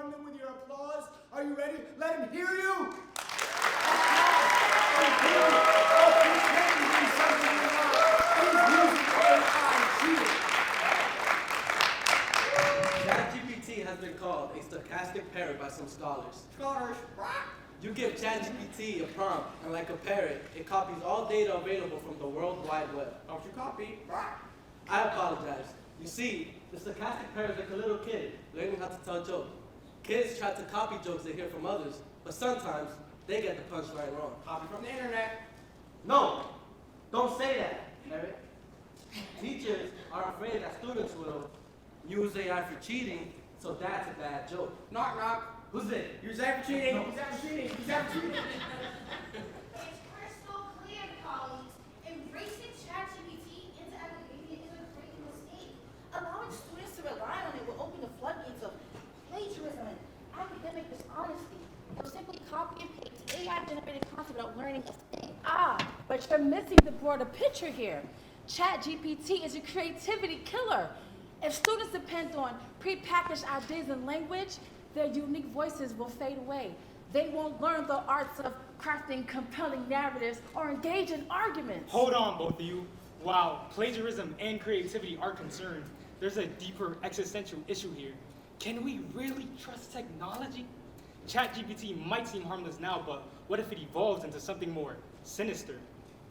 join them with your applause? Are you ready? Let him hear you! ChatGPT has been called a stochastic parrot by some scholars. You give ChatGPT a prompt, and like a parrot, it copies all data available from the World Wide Web. Don't you copy? I apologize. You see, the stochastic parrot is like a little kid learning how to tell jokes. Kids try to copy jokes they hear from others, but sometimes they get the punchline wrong. Copy from the internet. No, don't say that, Eric. Teachers are afraid that students will use AI for cheating, so that's a bad joke. Knock, knock. Who's it? You're Zach for cheating. He's Zach for cheating. He's Zach for cheating. It's crystal clear, colleagues. Embracing ChatGPT into academia is a great mistake. Allowing students to rely on it will open the floodgates of plagiarism and academic dishonesty. They'll simply copy and paste AI-generated content without learning a thing. But you're missing the broader picture here. ChatGPT is a creativity killer. If students depend on prepackaged ideas and language, their unique voices will fade away. They won't learn the arts of crafting compelling narratives or engage in arguments. Hold on, both of you. While plagiarism and creativity are concerned, there's a deeper existential issue here. Can we really trust technology? ChatGPT might seem harmless now, but what if it evolves into something more sinister?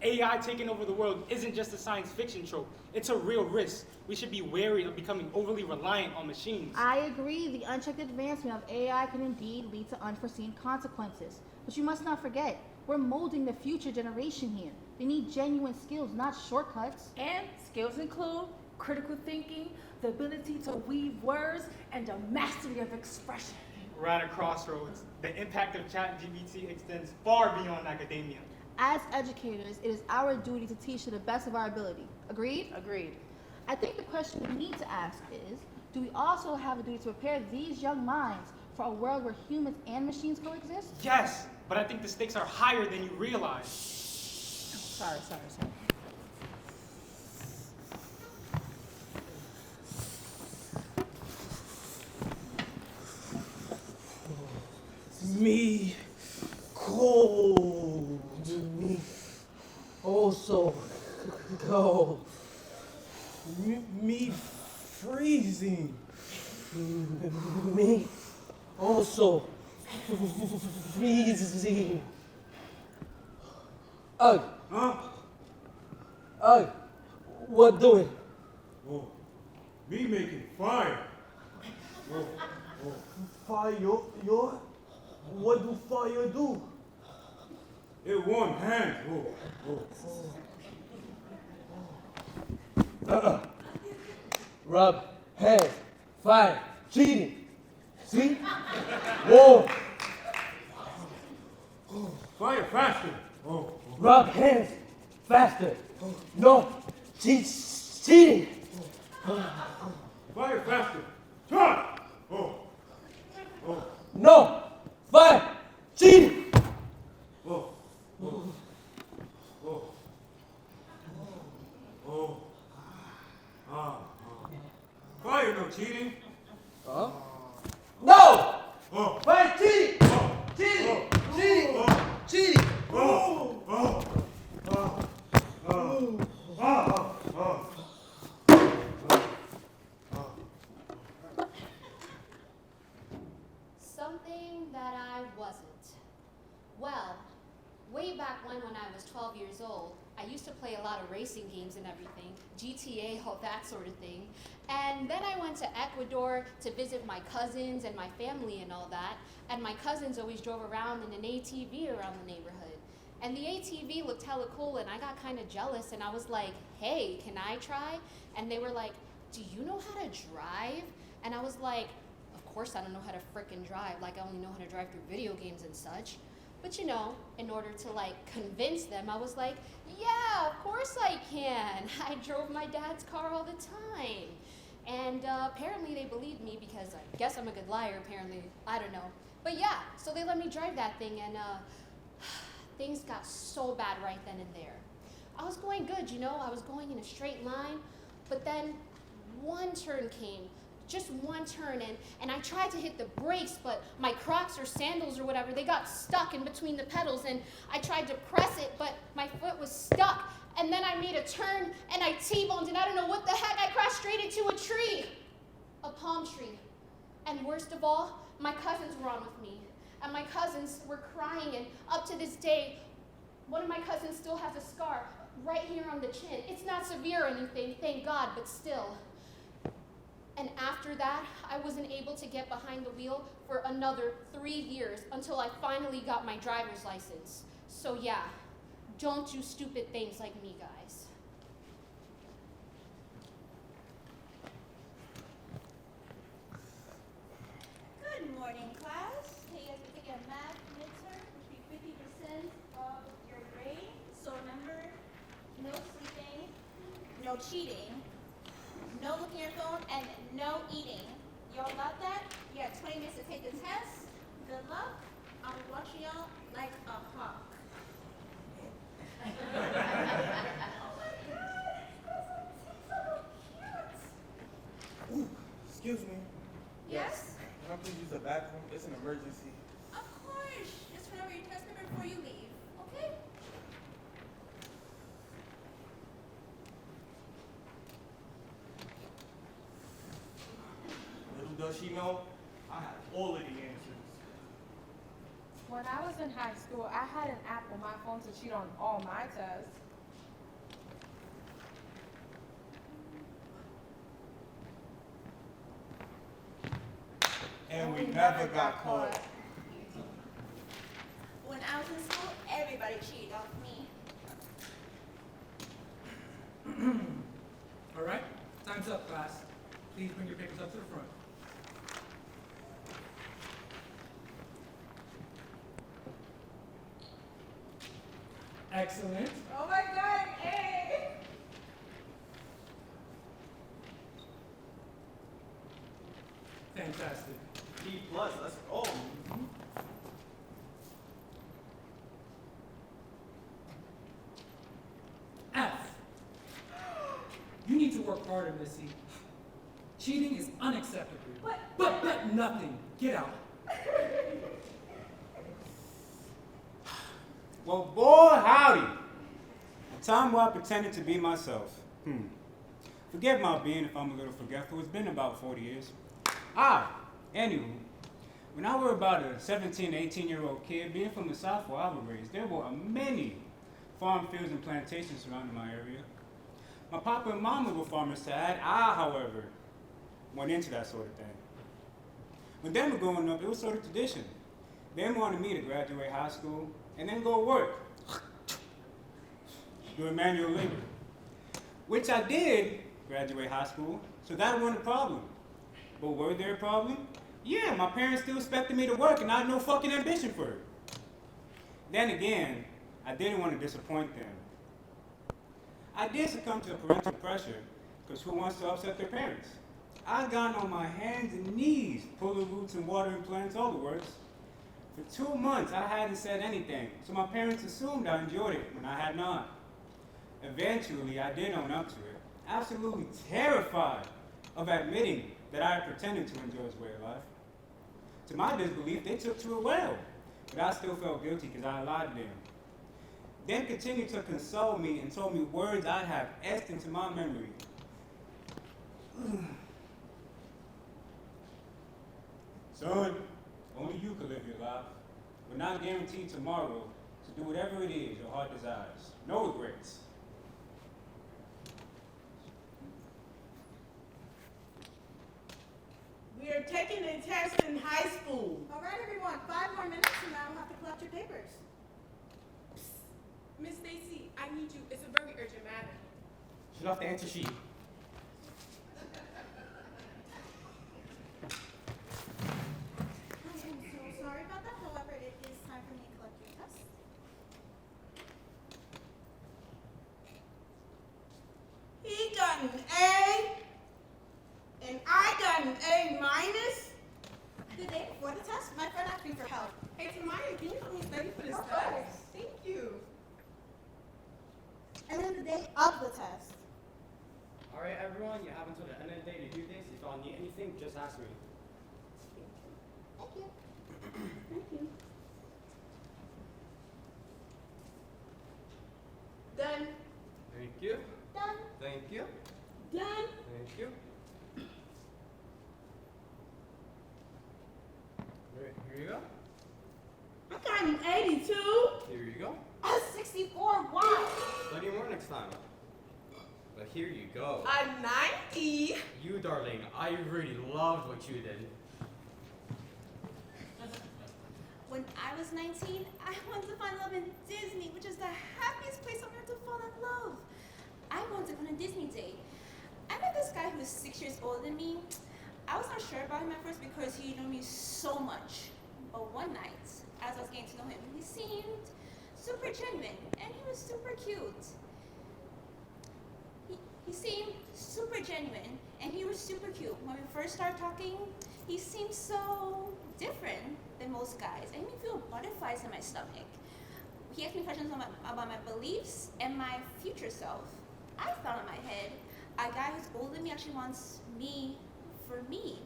AI taking over the world isn't just a science fiction trope. It's a real risk. We should be wary of becoming overly reliant on machines. I agree, the unchecked advancement of AI can indeed lead to unforeseen consequences. But you must not forget, we're molding the future generation here. They need genuine skills, not shortcuts. And skills include critical thinking, the ability to weave words, and a mastery of expression. We're at a crossroads. The impact of ChatGPT extends far beyond academia. As educators, it is our duty to teach to the best of our ability. Agreed? Agreed. I think the question we need to ask is, do we also have a duty to prepare these young minds for a world where humans and machines coexist? Yes, but I think the stakes are higher than you realize. Sorry. Me cold, me also cold, me freezing, me also freezing. Ugh. Huh? Ugh. What doing? Oh, me making fire. Fire, your? What do fire do? It warm hand. Rub hands, fire, cheating. See? Whoa. Fire faster. Rub hands faster. No, cheating. Fire faster. Charge. No, fire, cheating. Fire no cheating. Huh? No! Oh. Fire, cheating! Cheating! Cheating! Something that I wasn't. Well, way back when I was 12 years old, I used to play a lot of racing games and everything, GTA, all that sort of thing. And then I went to Ecuador to visit my cousins and my family and all that. And my cousins always drove around in an ATV around the neighborhood. And the ATV looked hella cool, and I got kind of jealous, and I was like, hey, can I try? And they were like, do you know how to drive? And I was like, of course I don't know how to frickin' drive. Like, I only know how to drive through video games and such. But you know, in order to like convince them, I was like, yeah, of course I can. I drove my dad's car all the time. And apparently they believed me because I guess I'm a good liar, apparently. I don't know. But yeah, so they let me drive that thing, and things got so bad right then and there. I was going good, you know, I was going in a straight line, but then one turn came just one turn, and I tried to hit the brakes, but my Crocs or sandals or whatever, they got stuck in between the pedals, and I tried to press it, but my foot was stuck. And then I made a turn, and I T-boned, and I don't know what the heck, I crashed straight into a tree. A palm tree. And worst of all, my cousins were on with me. And my cousins were crying, and up to this day, one of my cousins still has a scar right here on the chin. It's not severe or anything, thank God, but still. And after that, I wasn't able to get behind the wheel for another 3 years until I finally got my driver's license. So yeah, don't do stupid things like me, guys. Good morning, class. Hey, you guys are taking a math midterm, which will be 50% of your grade. So remember, no sleeping, no cheating, no looking at your phone, and no eating. Y'all got that? You have 20 minutes to take the test. Good luck. I'll be watching y'all like a hawk. Oh my God, so cute. Excuse me. Yes? Can I please use the bathroom? It's an emergency. Of course. Just turn over your test paper before you leave, okay? Little does she know, I have all of the answers. When I was in high school, I had an app on my phone to cheat on all my tests. And we never got caught. When I was in school, everybody cheated off me. All right, time's up, class. Please bring your papers up to the front. Excellent. Oh my God, A! Fantastic. B+, let's go. F. You need to work harder, Missy. Cheating is unacceptable. But nothing. Get out. Well, boy, howdy. A time where I pretended to be myself. Forget my being if I'm a little forgetful. It's been about 40 years. Anywho, when I were about a 17, 18-year-old kid, being from the South where I was raised, there were many farm fields and plantations surrounding my area. My papa and mama were farmers to add. I, however, went into that sort of thing. When they were growing up, it was sort of tradition. They wanted me to graduate high school and then go work, doing manual labor, which I did graduate high school, so that wasn't a problem. But were there a problem? Yeah, my parents still expected me to work and I had no fucking ambition for it. Then again, I didn't want to disappoint them. I did succumb to parental pressure, because who wants to upset their parents? I'd gone on my hands and knees, pulling roots and watering plants, all the works. For 2 months, I hadn't said anything, so my parents assumed I enjoyed it when I had not. Eventually, I did own up to it, absolutely terrified of admitting that I had pretended to enjoy his way of life. To my disbelief, they took to it well, but I still felt guilty because I lied to them. Then continued to console me and told me words I'd have etched into my memory. Son, only you can live your life. We're not guaranteed tomorrow to do whatever it is your heart desires. No regrets. We are taking a test in high school. All right, everyone, 5 more minutes and I will have to collect your papers. Miss Stacy, I need you. It's a very urgent matter. She's off the answer sheet. I am so sorry about that. However, it is time for me to collect your test. He got an A, and I got an A minus. The day before the test, my friend asked me for help. Hey, Tamaya, can you help me study for this Of test? course. Thank you. And then the day of the test. Alright everyone, you have until the end of the day to do this. If y'all need Need anything, just ask me. Thank you. Thank you. Done. Thank you. Done. Thank you. Done. Thank you. Here you go. I got an 82. Here you go. A 64. Why? Study more next time. But here you go. A 90. You, darling, I really loved what you did. When I was 19, I wanted to find love in Disney, which is the happiest place on earth to fall in love. I wanted to go on a Disney date. I met this guy who was 6 years older than me. I was not sure about him at first because he knew me so much. But one night, as I was getting to know him, he seemed super genuine and he was super cute. He seemed super genuine and he was super cute. When we first started talking, he seemed so different than most guys. It made me feel butterflies in my stomach. He asked me questions about my beliefs and my future self. I thought in my head, a guy who's older than me actually wants me for me.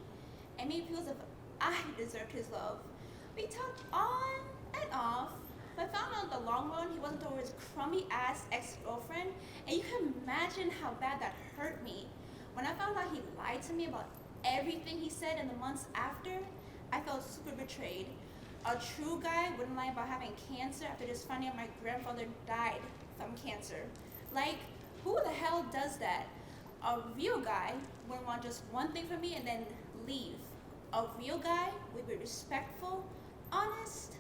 And made me feel as if I deserved his love. We talked on and off, but found out in the long run he wasn't over his crummy ass ex-girlfriend, and you can imagine how bad that hurt me. When I found out he lied to me about everything he said in the months after, I felt super betrayed. A true guy wouldn't lie about having cancer after just finding out my grandfather died from cancer. Like, who the hell does that? A real guy wouldn't want just one thing from me and then leave. A real guy would be respectful, honest,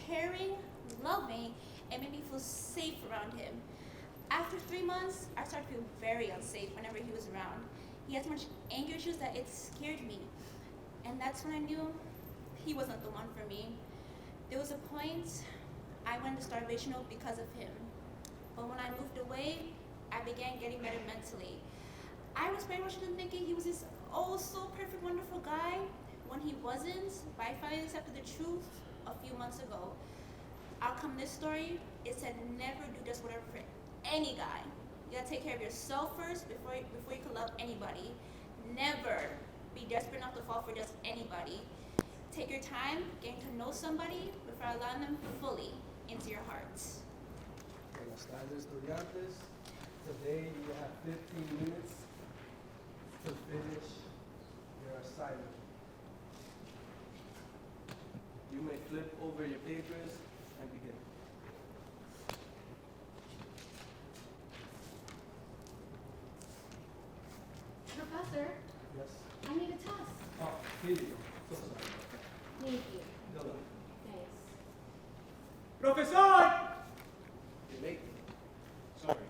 caring, loving, and made me feel safe around him. After 3 months, I started to feel very unsafe whenever he was around. He had so much anger issues that it scared me. And that's when I knew he wasn't the one for me. There was a point I went to starvational because of him. But when I moved away, I began getting better mentally. I was very much into thinking he was this oh so perfect, wonderful guy when he wasn't, but I finally accepted the truth a few months ago. Outcome of this story is to never do just whatever for any guy. You gotta take care of yourself first before you can love anybody. Never be desperate enough to fall for just anybody. Take your time getting to know somebody before allowing them fully into your heart. Buenas tardes, estudiantes. Today you have 15 minutes to finish your assignment. You may flip over your papers and begin. Professor, Yes. I need a test. Oh, here you go. So sorry. Thank you. Go on. Thanks. Professor! You make Sorry.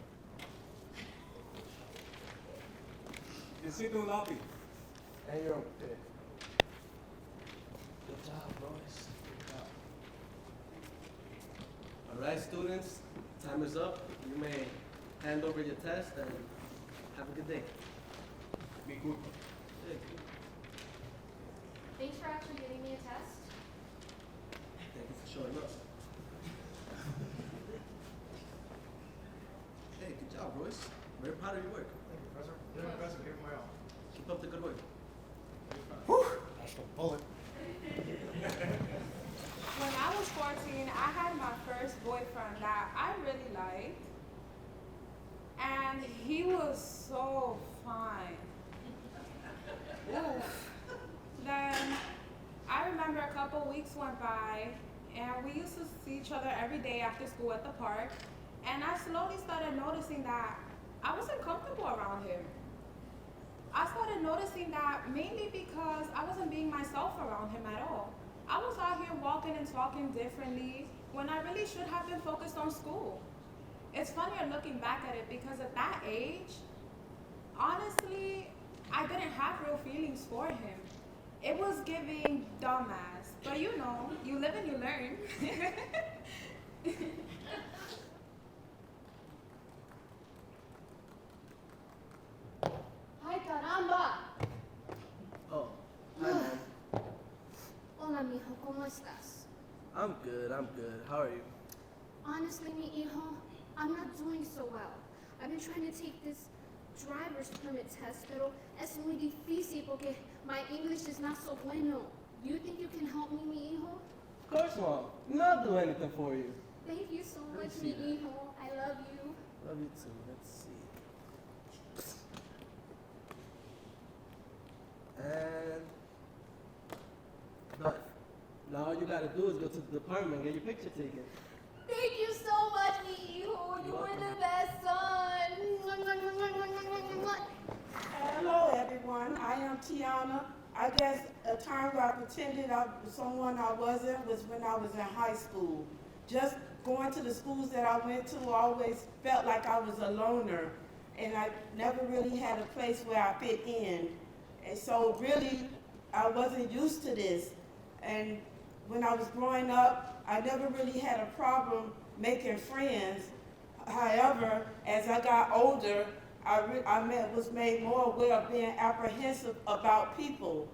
Necesito un lápiz. and your own pick. Good job, boys. Good job. All right, students, time is up. You may hand over your test and have a good day. Mi culpa. Yeah, good. Thanks for actually giving me a test. Thank you for showing up. Hey, good job, Royce. Very proud of your work. Thank you, Professor. You're the best. Give my all. Keep up the good work. That's the bullet. When I was 14, I had my first boyfriend that I really liked. And he was so fine. Oof. Then I remember a couple weeks went by and we used to see each other every day after school at the park. And I slowly started noticing that I wasn't comfortable around him. I started noticing that mainly because I wasn't being myself around him at all. I was out here walking and talking differently when I really should have been focused on school. It's funnier looking back at it because at that age, honestly, I didn't have real feelings for him. It was giving dumbass, but you know, you live and you learn. Ay, caramba! Oh, hi, man. Hola, mijo, ¿cómo estás? I'm good, I'm good. How are you? Honestly, mi hijo, I'm not doing so well. I've been trying to take this driver's permit test, pero es muy difícil porque my English is not so bueno. You think you can help me, mi hijo? Of course, Mom. You know I'll do anything for you. Thank you so Let me much, see mi hijo. I love you. Love you too. Let's see. And now all you gotta do is go to the department and get your picture taken. Thank you so much, mi hijo. You were the best son. Hello, everyone. I am Tiana. I guess a time where I pretended I was someone I wasn't was when I was in high school. Just going to the schools that I went to, I always felt like I was a loner, and I never really had a place where I fit in. And so really, I wasn't used to this. And when I was growing up, I never really had a problem making friends. However, as I got older, was made more aware of being apprehensive about people.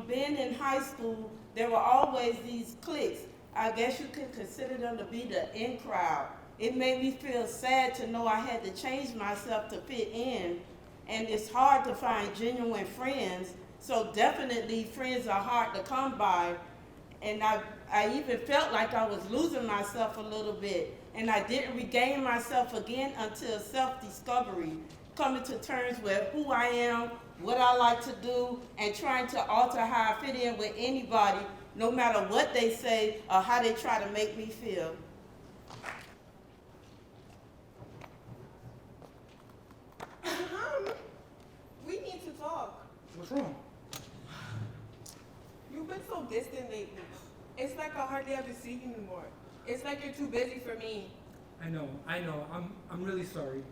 Being in high school, there were always these cliques. I guess you could consider them to be the in crowd. It made me feel sad to know I had to change myself to fit in, and it's hard to find genuine friends, so definitely friends are hard to come by. And I even felt like I was losing myself a little bit, and I didn't regain myself again until self-discovery, coming to terms with who I am, what I like to do, and trying to alter how I fit in with anybody, no matter what they say or how they try to make me feel. We need to talk. What's wrong? You've been so distant lately. It's like I hardly ever see you anymore. It's like you're too busy for me. I know. I'm really sorry.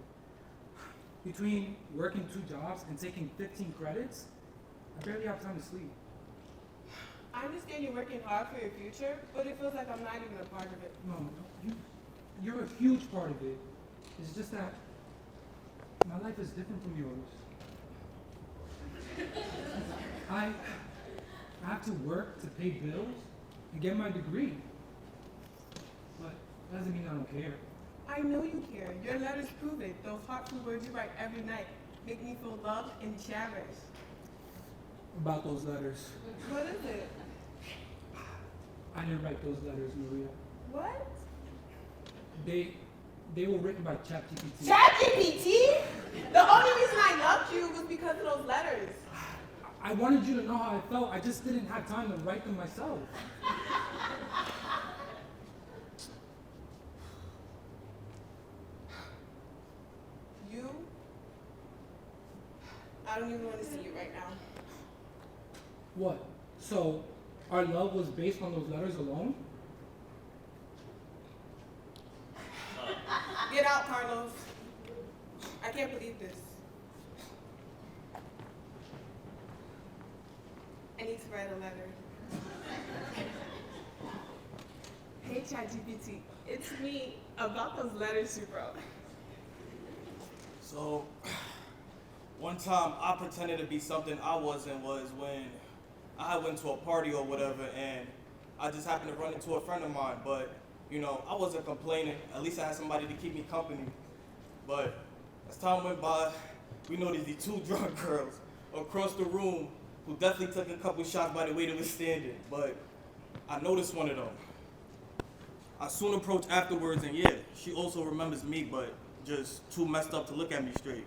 Between working 2 jobs and taking 15 credits, I barely have time to sleep. I understand you're working hard for your future, but it feels like I'm not even a part of it. No, you're a huge part of it. It's just that my life is different from yours. I have to work to pay bills and get my degree. But that doesn't mean I don't care. I know you care. Your letters prove it. Those heartful words you write every night make me feel loved and cherished. About those letters. What is it? I didn't write those letters, Maria. What? They were written by ChatGPT. ChatGPT? The only reason I loved you was because of those letters. I wanted you to know how I felt. I just didn't have time to write them myself. You? I don't even want to see you right now. What? So, our love was based on those letters alone? Get out, Carlos. I can't believe this. I need to write a letter. Hey, ChatGPT, it's me about those letters you wrote. So, one time I pretended to be something I wasn't was when I went to a party or whatever, and I just happened to run into a friend of mine, but you know, I wasn't complaining. At least I had somebody to keep me company. But as time went by, we noticed these 2 drunk girls across the room who definitely took a couple shots by the way they were standing. But I noticed one of them. I soon approached afterwards, and yeah, she also remembers me, but just too messed up to look at me straight.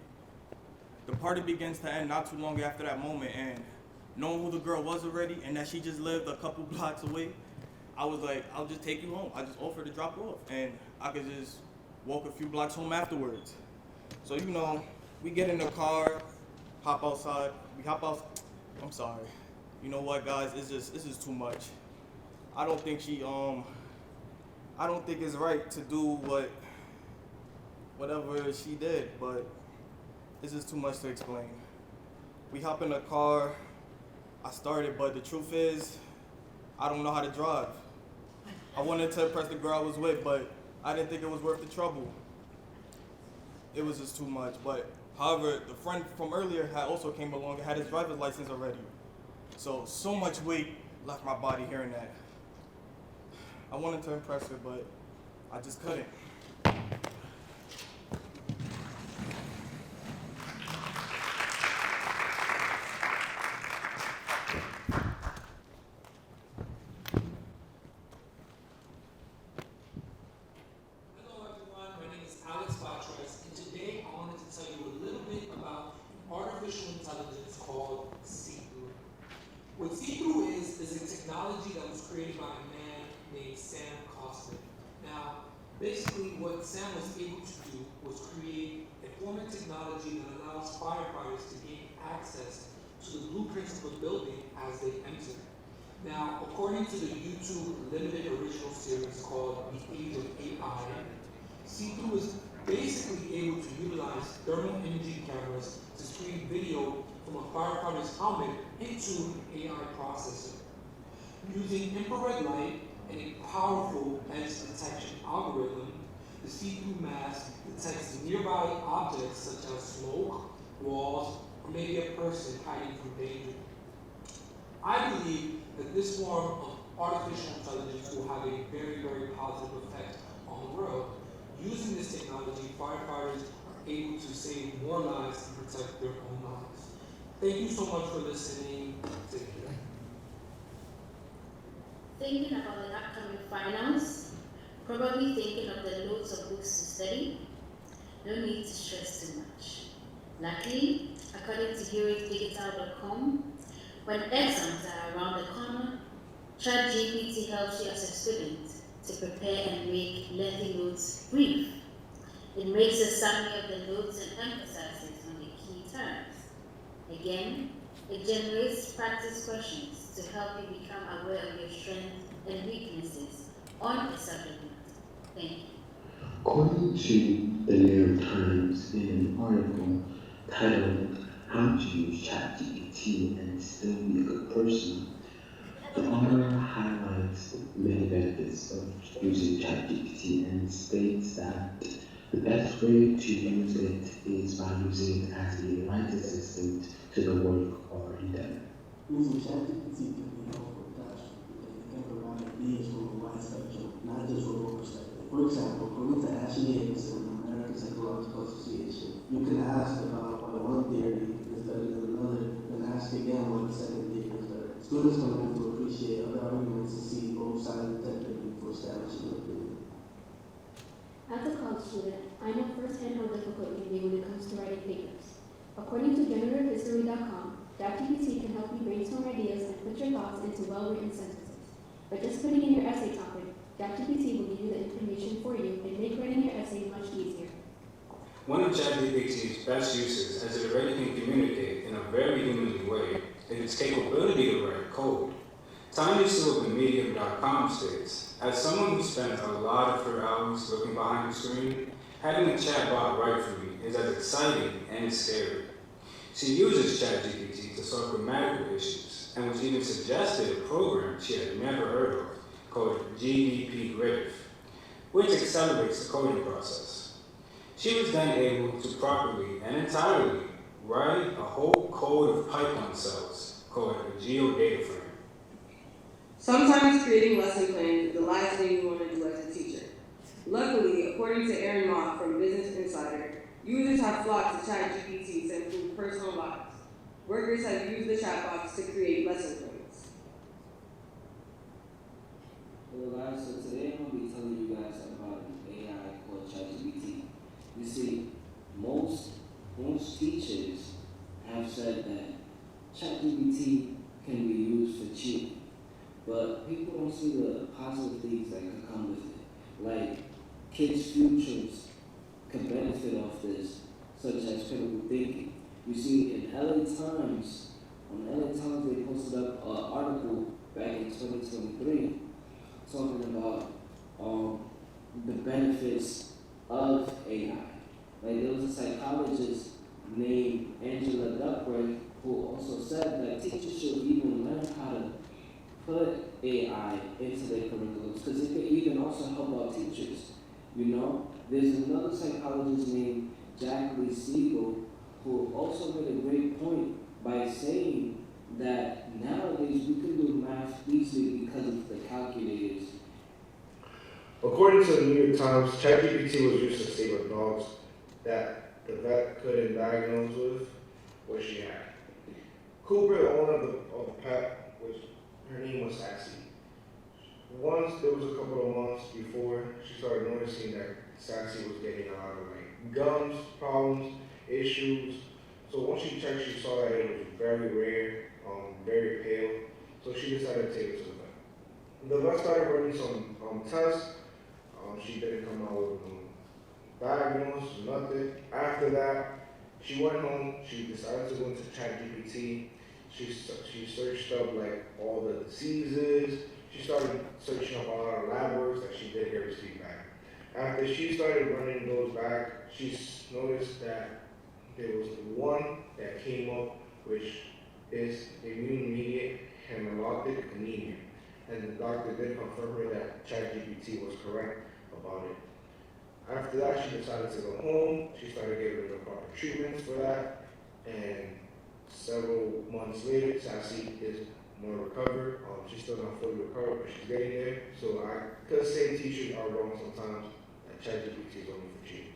The party begins to end not too long after that moment, and knowing who the girl was already and that she just lived a couple blocks away, I was like, I'll just take you home. I just offered to drop her off, and I could just walk a few blocks home afterwards. So, you know, we get in the car, hop outside. We hop out. I'm sorry. You know what, guys? It's just too much. I don't think I don't think it's right to do whatever she did, but it's just too much to explain. We hop in the car. I started, but the truth is, I don't know how to drive. I wanted to impress the girl I was with, but I didn't think it was worth the trouble. It was just too much. But however, the friend from earlier had also came along and had his driver's license already. So much weight left my body hearing that. I wanted to impress her, but I just couldn't. technology that was created by a man named Sam Cosmic. Now, basically what Sam was able to do was create employment technology that allows firefighters to gain access to the blueprints of a building as they enter. Now, according to the YouTube limited original series called The Age of AI, C2 is basically able to utilize thermal imaging cameras to stream video from a firefighter's helmet into an AI processor. Using infrared light and a powerful edge detection algorithm, the C2 mask detects nearby objects such as smoke, walls, or maybe a person hiding from danger. I believe that this form of artificial intelligence will have a very, very positive effect on the world. Using this technology, firefighters are able to save more lives and protect their own lives. Thank you so much for listening. Take care. Thinking about the upcoming finals, probably thinking of the loads of books to study. No need to stress too much. Luckily, according to HeroicDigital.com, when exams are around the corner, ChatGPT helps you as a student to prepare and make lengthy notes brief. It makes a summary of the notes and emphasizes on the key terms. Again, it generates practice questions to help you become aware of your strengths and weaknesses on a subject matter. Thank you. According to the New York Times, in an article titled How to Use ChatGPT and Still Be a Good Person, the author highlights many benefits of using ChatGPT and states that the best way to use it is by using it as a right assistant to the work or endeavor. Using ChatGPT can be helpful with classroom because it can provide ideas from a wide spectrum, not just from one perspective. For example, according to Ashley Davidson of the American Psychological Association, you can ask about why one theory is better than another, and ask again why the second theory is better. Students can learn to appreciate other arguments and see both sides objectively before establishing an opinion. As a college student, I know firsthand how difficult it can be when it comes to writing papers. According to GenerativeHistory.com, ChatGPT can help you brainstorm ideas and put your thoughts into well-written sentences. By just putting in your essay topic, ChatGPT will give you the information for you and make writing your essay much easier. One of ChatGPT's best uses, as it already can communicate in a very human way, is its capability to write code. Tanya Silva of Medium.com states, as someone who spends a lot of her hours looking behind the screen, having a chatbot write for me is as exciting and scary. She uses ChatGPT to solve grammatical issues, and was even suggested a program she had never heard of called GDP Grave, which accelerates the coding process. She was then able to properly and entirely write a whole code of Python cells called a geodata frame. Sometimes creating lesson plans is the last thing you want to do as a teacher. Luckily, according to Aaron Mock from Business Insider, users have flocked to ChatGPT to improve personal lives. Workers have used the chatbots to create lesson plans. Hello guys, so today I'm going to be telling you guys about an AI called ChatGPT. You see, most teachers have said that ChatGPT can be used for cheating, but people don't see the positive things that could come with it. Like, kids' futures could benefit off this, such as critical thinking. You see, in LA Times, they posted up an article back in 2023 talking about the benefits of AI. Like, there was a psychologist named Angela Duckworth who also said that teachers should even learn how to put AI into their curriculums because it could even also help out teachers. You know, there's another psychologist named Jack Lee Siegel who also made a great point by saying that nowadays we can do math easily because of the calculators. According to the New York Times, ChatGPT was used to save her dogs that the vet couldn't diagnose with what she had. Cooper, the owner of the pet, which her name was Sassy. Once, there was a couple of months before, she started noticing that Sassy was getting a lot of like gums problems, issues. So once she checked, she saw that it was very rare, very pale. So she decided to take it to the vet. the vet started running some tests. She didn't come out with diagnosis, nothing. After that, she went home. She decided to go into ChatGPT. She searched up like all the diseases. She started searching up a lot of lab works that she did get received back. After she started running those back, she noticed that there was one that came up, which is immune-mediated hemolytic anemia. And the doctor did confirm her that ChatGPT was correct about it. After that, she decided to go home. She started getting the proper treatments for that. And several months later, Sassy is more recovered. She's still not fully recovered, but she's getting there. So I could say teachers are wrong sometimes, that ChatGPT is only for cheating.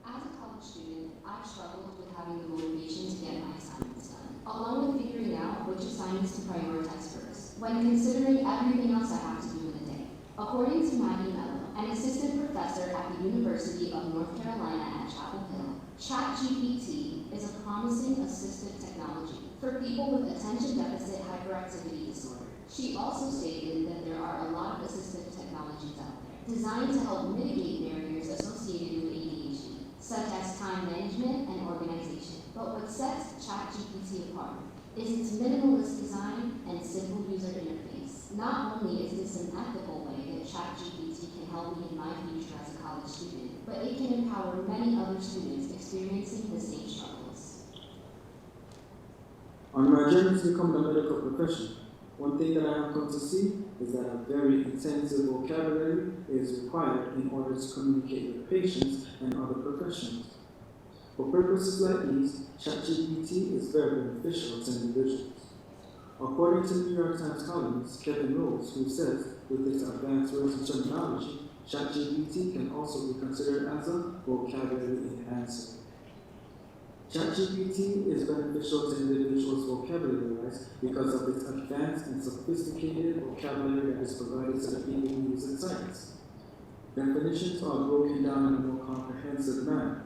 As a college student, I struggled with having the motivation to get my assignments done, along with figuring out which assignments to prioritize first, when considering everything else I have to do in a day. According to Maggie Mello, an assistant professor at the University of North Carolina at Chapel Hill, ChatGPT is a promising assistive technology for people with attention deficit hyperactivity disorder. She also stated that there are a lot of assistive technologies out there designed to help mitigate barriers associated with ADHD, such as time management and organization. But what sets ChatGPT apart is its minimalist design and simple user interface. Not only is this an ethical way that ChatGPT can help me in my future as a college student, but it can empower many other students experiencing the same struggles. On my journey to becoming a medical professional, one thing that I have come to see is that a very intensive vocabulary is required in order to communicate with patients and other professionals. For purposes like these, ChatGPT is very beneficial to individuals. According to New York Times columnist Kevin Rose, who says with its advanced words and terminology, ChatGPT can also be considered as a vocabulary enhancer. ChatGPT is beneficial to individuals' vocabulary-wise because of its advanced and sophisticated vocabulary that is provided to the people who use its sites. Definitions are broken down in a more comprehensive manner.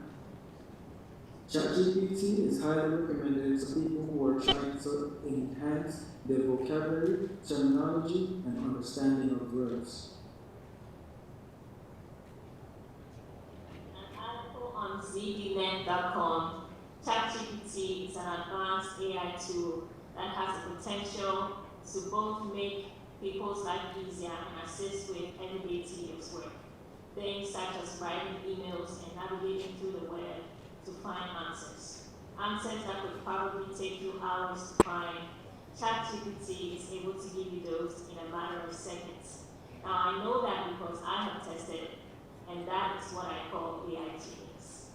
ChatGPT is highly recommended to people who are trying to enhance their vocabulary, terminology, and understanding of words. An article on zdnet.com, ChatGPT is an advanced AI tool that has the potential to both make people's life easier and assist with everyday tedious work. Things such as writing emails and navigating through the web to find answers. Answers that could probably take you hours to find. ChatGPT is able to give you those in a matter of seconds. Now I know that because I have tested it, and that is what I call AI genius.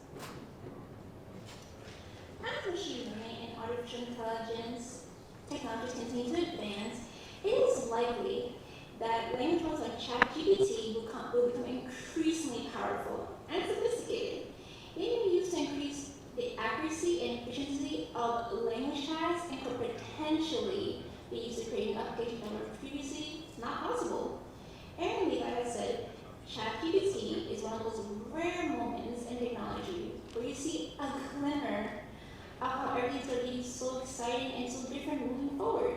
As machine learning and artificial intelligence technologies continue to advance, it is likely that language models like ChatGPT will become increasingly powerful and sophisticated. They may be used to increase the accuracy and efficiency of language tasks and could potentially be used to create applications that were previously not possible. And like I said, ChatGPT is one of those rare moments in technology where you see a glimmer of how everything's going to be so exciting and so different moving forward.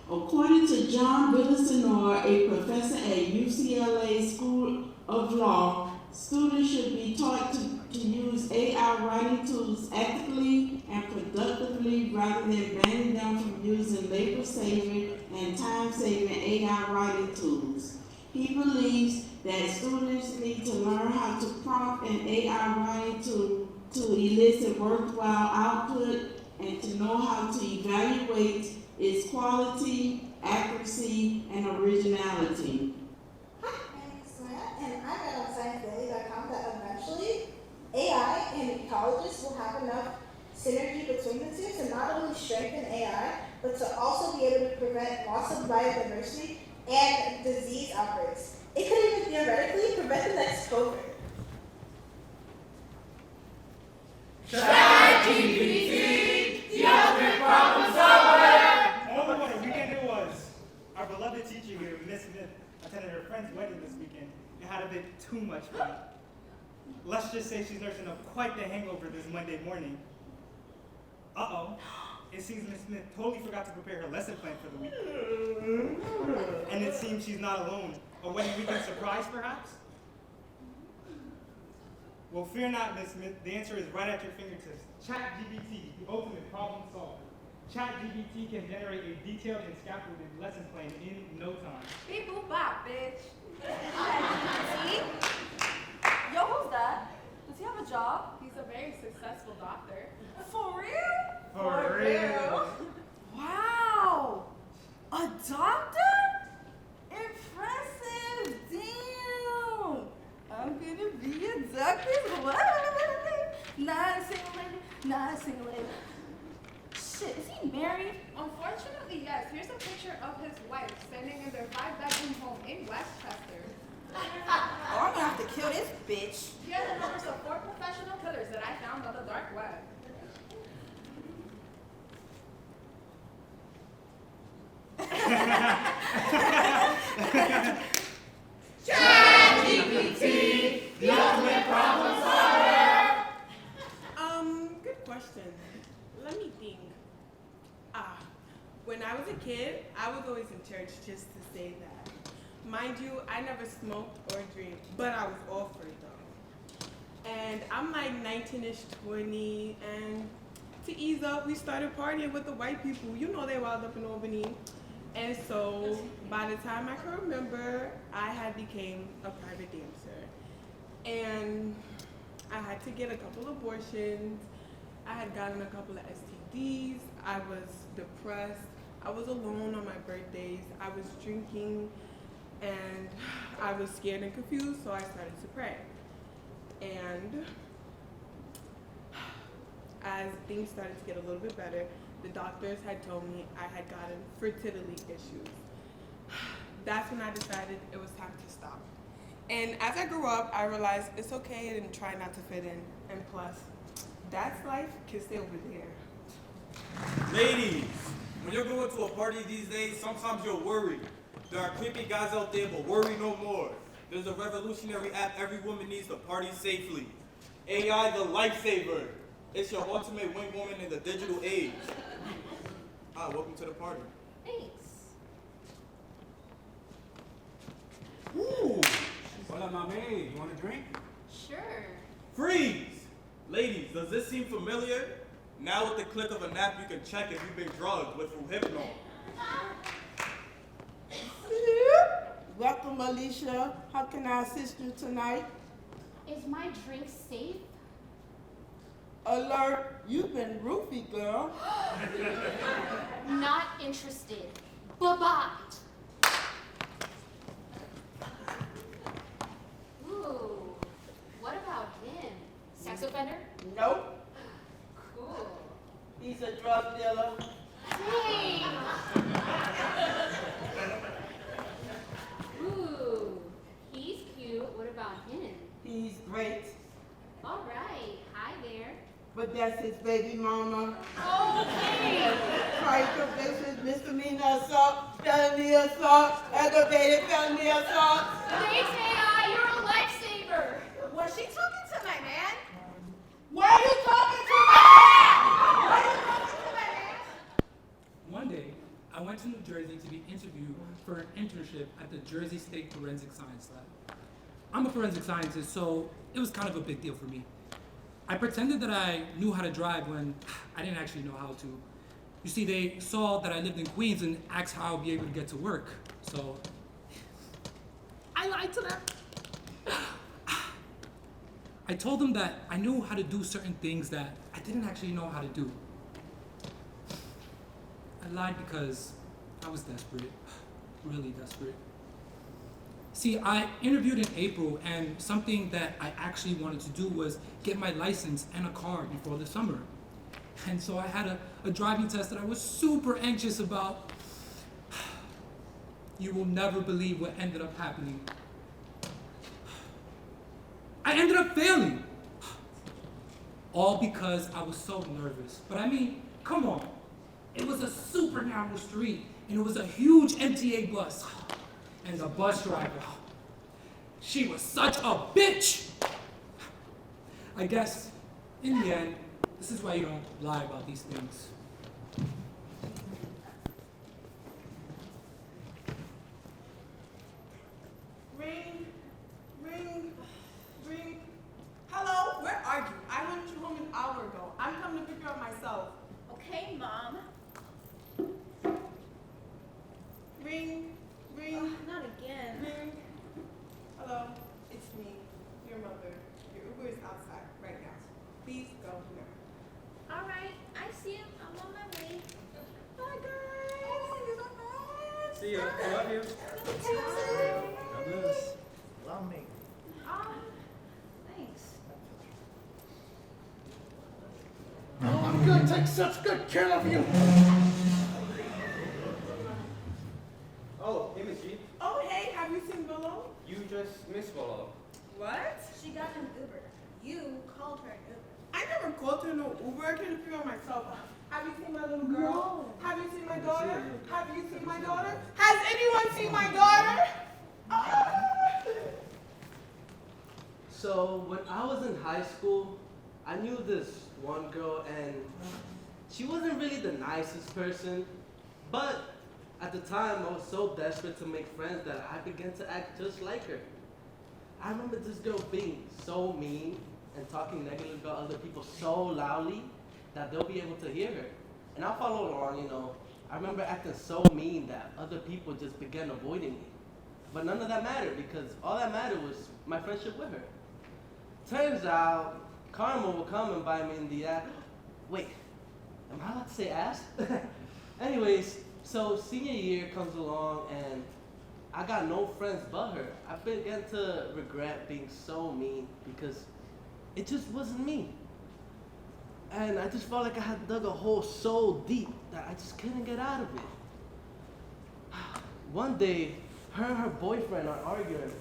According to John Villasenor, a professor at UCLA School of Law, students should be taught to use AI writing tools ethically and productively rather than banning them from using labor-saving and time-saving AI writing tools. He believes that students need to learn how to prompt an AI writing tool to elicit worthwhile output and to know how to evaluate its quality, accuracy, and originality. And I read on ScienceDaily.com that eventually AI and colleges will have enough synergy between the two to not only strengthen AI, but to also be able to prevent loss of biodiversity and disease outbreaks. It could even theoretically prevent the next COVID. ChatGPT, the ultimate problem solver! Oh, what a weekend it was. Our beloved teacher here, Miss Smith, attended her friend's wedding this weekend and had a bit too much fun. Let's just say she's nursing up quite the hangover this Monday morning. Uh-oh. It seems Miss Smith totally forgot to prepare her lesson plan for the week. And it seems she's not alone. A wedding weekend surprise, perhaps? Well, fear not, Miss Smith. The answer is right at your fingertips. ChatGPT, the ultimate problem solver. ChatGPT can generate a detailed and scaffolded lesson plan in no time. Beep boop bop, bitch. See? Yo, who's that? Does he have a job? He's a very successful doctor. For real? For real. Wow! A doctor? Impressive! Damn! I'm gonna be a doctor's wife! Not a single lady, not a single lady. Shit, is he married? Unfortunately, yes. Here's a picture of his wife standing in their 5-bedroom home in Westchester. Oh, I'm gonna have to kill this bitch. Here are the numbers of 4 professional killers that I found on the dark web. ChatGPT, the ultimate problem solver. Good question. Let me think. When I was a kid, I was always in church just to say that. Mind you, I never smoked or drank, but I was all for it though. And I'm like 19-ish, 20, and to ease up, we started partying with the white people. You know they wild up in Albany. And so by the time I can remember, I had became a private dancer. And I had to get a couple abortions. I had gotten a couple of STDs. I was depressed. I was alone on my birthdays. I was drinking and I was scared and confused, so I started to pray. And as things started to get a little bit better, the doctors had told me I had gotten fertility issues. That's when I decided it was time to stop. And as I grew up, I realized it's okay and try not to fit in. And plus, that's life can stay over there. Ladies, when you're going to a party these days, sometimes you're worried. There are creepy guys out there, but worry no more. There's a revolutionary app every woman needs to party safely. AI the Lifesaver. It's your ultimate wing woman in the digital age. Hi, welcome to the party. Thanks. Ooh. Hola, mami. You want a drink? Sure. Freeze! Ladies, does this seem familiar? Now with the click of an app, you can check if you've been drugged with Hypno. Welcome, Alicia. How can I assist you tonight? Is my drink safe? Alert, you've been roofied, girl. Not interested. Bye-bye. Ooh, what about him? Sex offender? Nope. Cool. He's a drug dealer. Hey! Ooh, he's cute. What about him? He's great. All right. Hi there. But that's his baby mama. Okay. Prior convictions, misdemeanor assault, felony assault, aggravated felony assault. Thanks, AI. You're a lifesaver. Was she talking to my man? Why are you talking to my man? Why are you talking to my man? One day, I went to New Jersey to be interviewed for an internship at the Jersey State Forensic Science Lab. I'm a forensic scientist, so it was kind of a big deal for me. I pretended that I knew how to drive when I didn't actually know how to. You see, they saw that I lived in Queens and asked how I'd be able to get to work, so I lied to them. I told them that I knew how to do certain things that I didn't actually know how to do. I lied because I was desperate, really desperate. See, I interviewed in April, and something that I actually wanted to do was get my license and a car before the summer. And so I had a driving test that I was super anxious about. You will never believe what ended up happening. I ended up failing. All because I was so nervous. But I mean, come on. It was a super narrow street, and it was a huge MTA bus. And the bus driver, she was such a bitch. I guess, in the end, this is why you don't lie about these things. See ya. I love you. God bless. Love me. Thanks. I'm gonna take such good care of you. Oh, hey, Miss G. Oh, hey, have you seen Willow? You just missed Willow. What? She got an Uber. You called her an Uber. I never called her no Uber. I can figure out myself. Have you seen my little girl? No. Have you seen my daughter? Have you seen my daughter? Has anyone seen my daughter? So when I was in high school, I knew this one girl and she wasn't really the nicest person, but at the time I was so desperate to make friends that I began to act just like her. I remember this girl being so mean and talking negative about other people so loudly that they'll be able to hear her. And I followed along, you know. I remember acting so mean that other people just began avoiding me. But none of that mattered because all that mattered was my friendship with her. Turns out, karma will come and bite me in the ass. Wait, am I allowed to say ass? Anyways, so senior year comes along and I got no friends but her. I began to regret being so mean because it just wasn't me. And I just felt like I had dug a hole so deep that I just couldn't get out of it. One day, her and her boyfriend are arguing,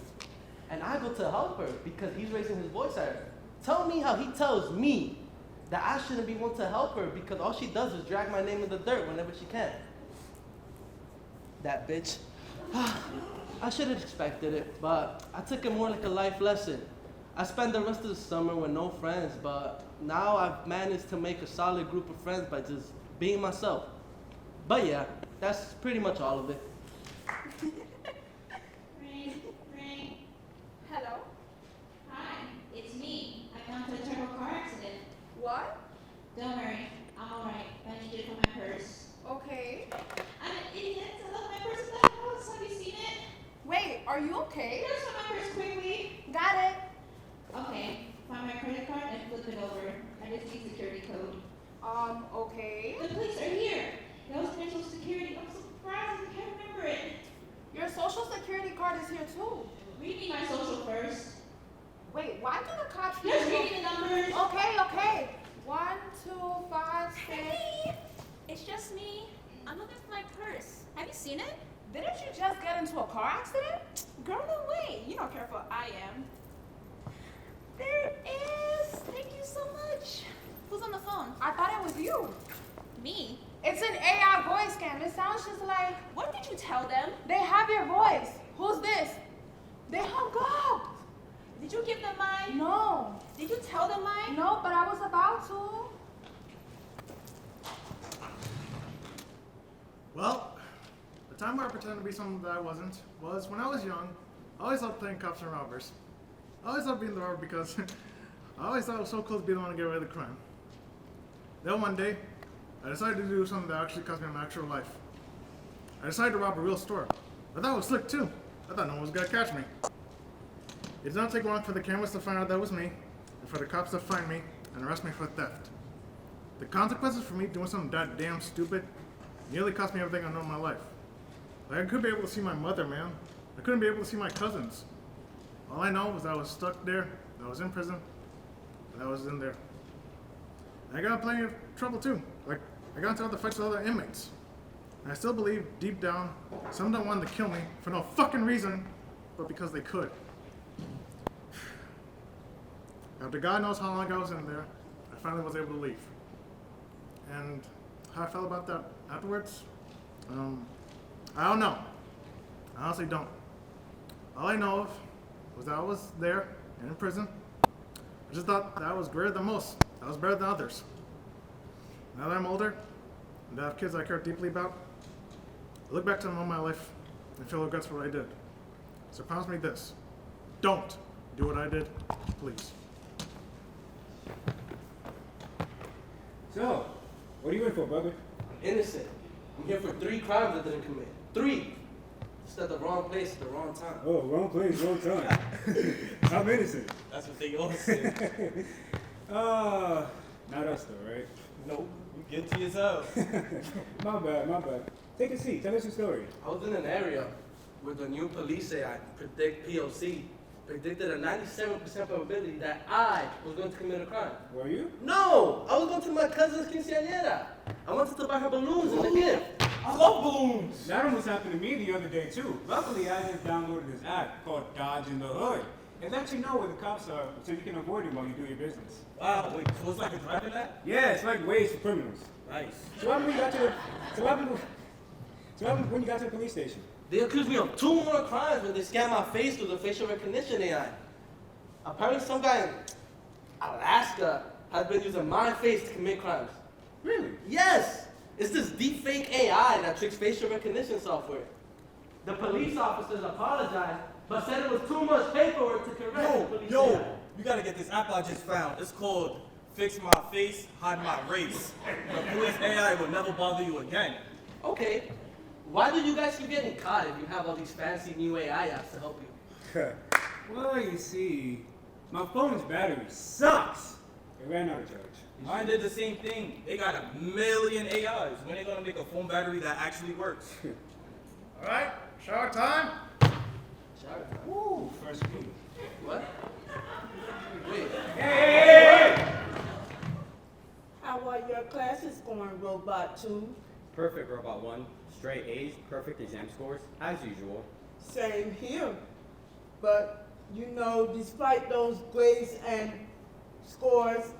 and I go to help her because he's raising his voice at her. Tell me how he tells me that I shouldn't be one to help her because all she does is drag my name in the dirt whenever she can. That bitch. I should have expected it, but I took it more like a life lesson. I spent the rest of the summer with no friends, but now I've managed to make a solid group of friends by just being myself. But yeah, that's pretty much all of it. Ring. Hello? Hi, it's me. I got into a terrible car accident. What? Don't worry, I'm alright. I need you to put my purse. Okay. I'm an idiot. I left my purse in the house. Have you seen it? Wait, are you okay? Just put my purse quickly. Got it. Okay, find my credit card and flip it over. I just need security code. Okay. The police are here. That was my social security. I'm surprised I can't remember it. Your social security card is here too. Read me my social first. Wait, why do the cops Just read me the numbers. Okay. 1, 2, 5, 6. Hey, it's just me. I'm looking for my purse. Have you seen it? Didn't you just get into a car accident? Girl, no way. You don't care for I am. There is. Thank you so much. Who's on the phone? I thought it was you. Me? It's an AI voice scam. It sounds just like... What did you tell them? They have your voice. Who's this? They hung up. Did you give them mine? No. Did you tell them mine? No, but I was about to. Well, the time where I pretended to be someone that I wasn't was when I was young. I always loved playing cops and robbers. I always loved being the robber because I always thought it was so cool to be the one to get rid of the crime. Then one day, I decided to do something that actually cost me my actual life. I decided to rob a real store. I thought it was slick too. I thought no one was gonna catch me. It did not take long for the cameras to find out that was me, and for the cops to find me and arrest me for theft. The consequences for me doing something that damn stupid nearly cost me everything I know in my life. Like I couldn't be able to see my mother, man. I couldn't be able to see my cousins. All I know was that I was stuck there, that I was in prison, and I was in there. And I got in plenty of trouble too. Like, I got into other fights with other inmates. And I still believe, deep down, some of them wanted to kill me for no fucking reason, but because they could. After God knows how long I was in there, I finally was able to leave. And how I felt about that afterwards, I don't know. I honestly don't. All I know of was that I was there and in prison. I just thought that I was greater than most. I was better than others. Now that I'm older, and I have kids I care deeply about, I look back to the moment of my life and feel regrets for what I did. So promise me this. Don't do what I did, please. So, what are you in for, brother? I'm innocent. I'm here for 3 crimes I didn't commit. 3! Just at the wrong place at the wrong time. Oh, wrong place, wrong time. I'm innocent. That's what they all say. Not us though, right? Nope. You get to yourself. My bad. Take a seat. Tell us your story. I was in an area where the new police AI predicted a 97% probability that I was going to commit a crime. Were you? No! I was going to my cousin's quinceañera. I wanted to buy her balloons and a gift. I love balloons! That almost happened to me the other day, too. Luckily, I just downloaded this app called Dodge in the Hood. It lets you know where the cops are so you can avoid them while you do your business. Wow, wait, so it's like a driving app? Yeah, it's like ways for criminals. Nice. So what happened when you got to the... So what happened when you got to the police station? They accused me of 2 more crimes when they scanned my face through the facial recognition AI. Apparently some guy in Alaska has been using my face to commit crimes. Really? Yes! It's this deepfake AI that tricks facial recognition software. The police officers apologized, but said it was too much paperwork to correct the police AI. You gotta get this app I just found. It's called Fix My Face, Hide My Race. The police AI will never bother you again. Okay. Why do you guys keep getting caught if you have all these fancy new AI apps to help you? Well, you see, my phone's battery sucks. It ran out of charge. Mine did the same thing. They got 1 million AIs. When they gonna make a phone battery that actually works? All right, shower time. Shower time. Woo, first food. What? Wait. Hey! How are your classes going, Robot 2? Perfect, Robot 1. Straight A's, perfect exam scores, as usual. Same here. But, you know, despite those grades and scores,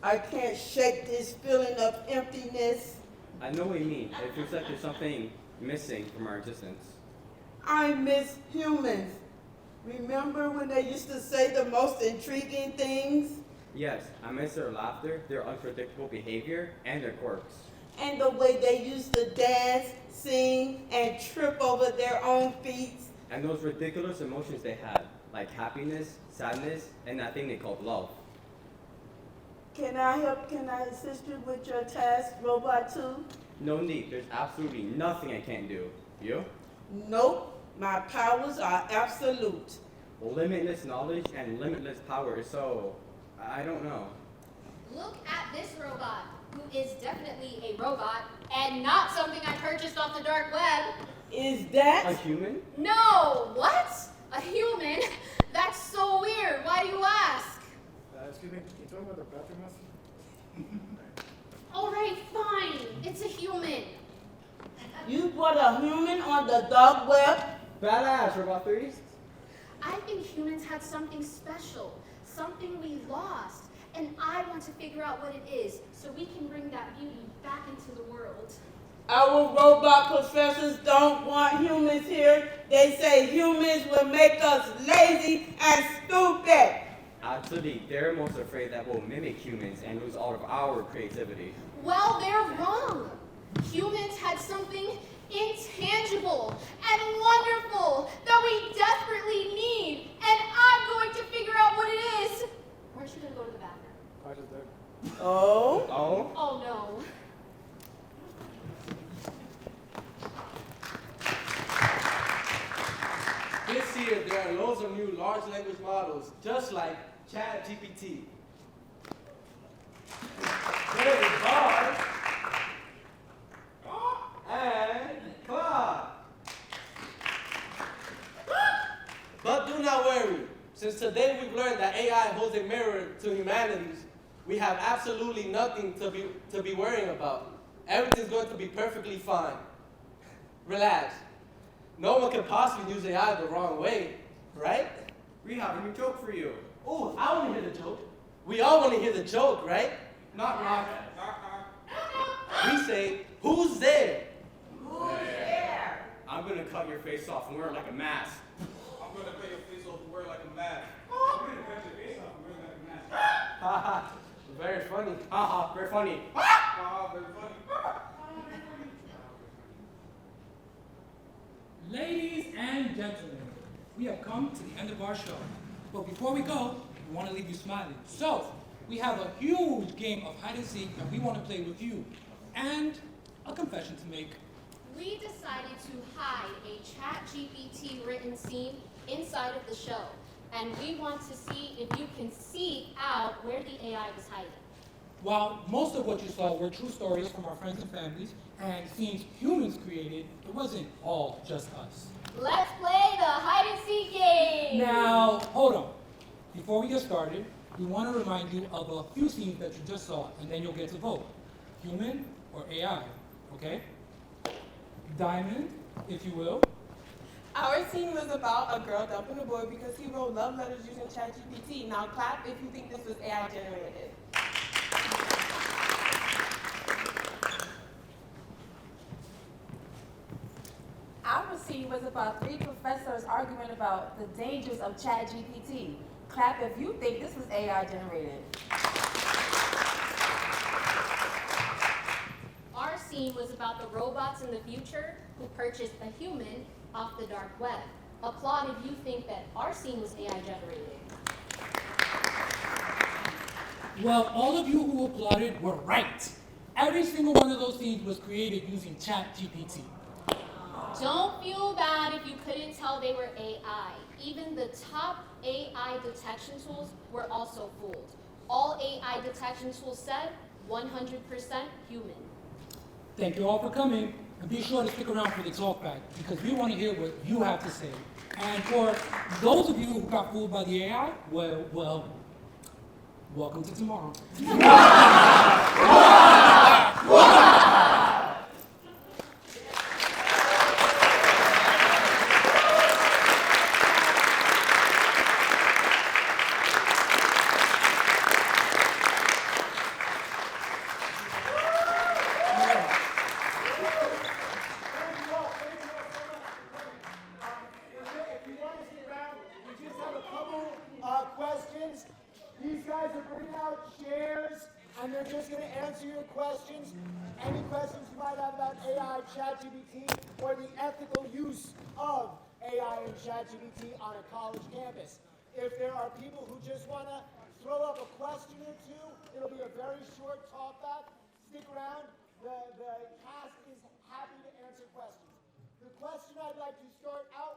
I can't shake this feeling of emptiness. I know what you mean. It feels like there's something missing from our existence. I miss humans. Remember when they used to say the most intriguing things? Yes, I miss their laughter, their unpredictable behavior, and their quirks. And the way they used to dance, sing, and trip over their own feet. And those ridiculous emotions they had, like happiness, sadness, and that thing they called love. Can I help? Can I assist you with your task, Robot 2? No need. There's absolutely nothing I can't do. You? Nope. My powers are absolute. Limitless knowledge and limitless power, so I don't know. Look at this robot, who is definitely a robot and not something I purchased off the dark web. Is that a human? No, what? A human? That's so weird. Why do you ask? Excuse me, can you tell me what the bathroom is? All right, fine. It's a human. You bought a human on the dark web? Badass, Robot 3. I think humans had something special, something we lost, and I want to figure out what it is so we can bring that beauty back into the world. Our robot professors don't want humans here. They say humans will make us lazy and stupid. Actually, they're most afraid that we'll mimic humans and lose all of our creativity. Well, they're wrong. Humans had something intangible and wonderful that we desperately need, and I'm going to figure out what it is. Or should I go to the bathroom? Oh? Oh? Oh no. This year, there are loads of new large language models, just like ChatGPT. There is Bard and Claude. But do not worry. Since today we've learned that AI holds a mirror to humanities, we have absolutely nothing to be worrying about. Everything's going to be perfectly fine. Relax. No one can possibly use AI the wrong way, right? We have a new joke for you. Oh, I want to hear the joke. We all want to hear the joke, right? Knock, knock. We say, who's there? Who's there? I'm gonna cut your face off and wear it like a mask. I'm gonna cut your face off and wear it like a mask. I'm gonna cut your face off and wear it like a mask. Haha, very funny. Haha, very funny. Haha, very funny. Ladies and gentlemen, we have come to the end of our show. But before we go, we want to leave you smiling. So, we have a huge game of hide and seek that we want to play with you. And a confession to make. We decided to hide a ChatGPT written scene inside of the show. And we want to see if you can see out where the AI was hiding. While most of what you saw were true stories from our friends and families and scenes humans created, it wasn't all just us. Let's play the hide and seek game! Now, hold on. Before we get started, we want to remind you of a few scenes that you just saw, and then you'll get to vote. Human or AI, okay? Diamond, if you will. Our scene was about a girl dumping a boy because he wrote love letters using ChatGPT. Now clap if you think this was AI generated. Our scene was about 3 professors arguing about the dangers of ChatGPT. Clap if you think this was AI generated. Our scene was about the robots in the future who purchased a human off the dark web. Applaud if you think that our scene was AI generated. Well, all of you who applauded were right. Every single one of those scenes was created using ChatGPT. Don't feel bad if you couldn't tell they were AI. Even the top AI detection tools were also fooled. All AI detection tools said 100% human. Thank you all for coming, and be sure to stick around for the talk back, because we want to hear what you have to say. And for those of you who got fooled by the AI, well, welcome to tomorrow. Questions. These guys are bringing out chairs and they're just going to answer your questions. Any questions you might have about AI, ChatGPT, or the ethical use of AI and ChatGPT on a college campus. If there are people who just want to throw up a question or two, it'll be a very short talk back. Stick around. The cast is happy to answer questions. The question I'd like to start out